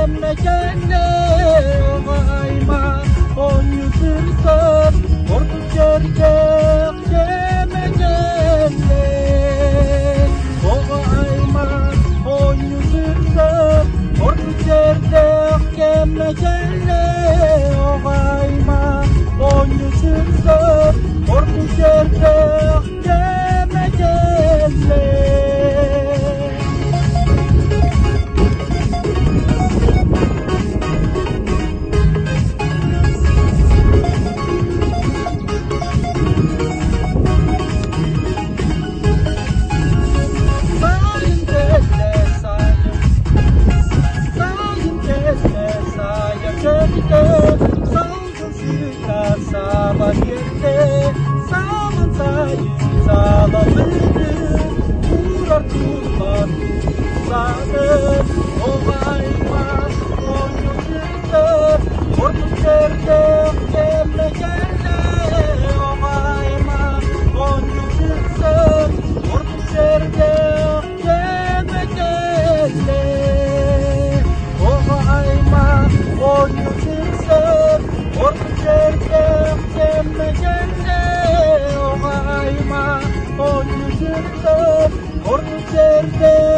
kemekende Oğayma on yüzürsün Korkut gerçek kemekende Oğayma on yüzürsün Korkut gerçek kemekende Oğayma on yüzürsün Korkut gerçek kemekende Sabar yerde zaman sayın sağlamaydı Uğrar tutmaz uzadır Oğayma on yüzürdür Korkut yerde kemekende Oğayma on yüzürdür Korkut yerde kemekende Oğayma on yüzürdür Korkut yerde kemekende Oğayma on yüzürdür Korkut yerde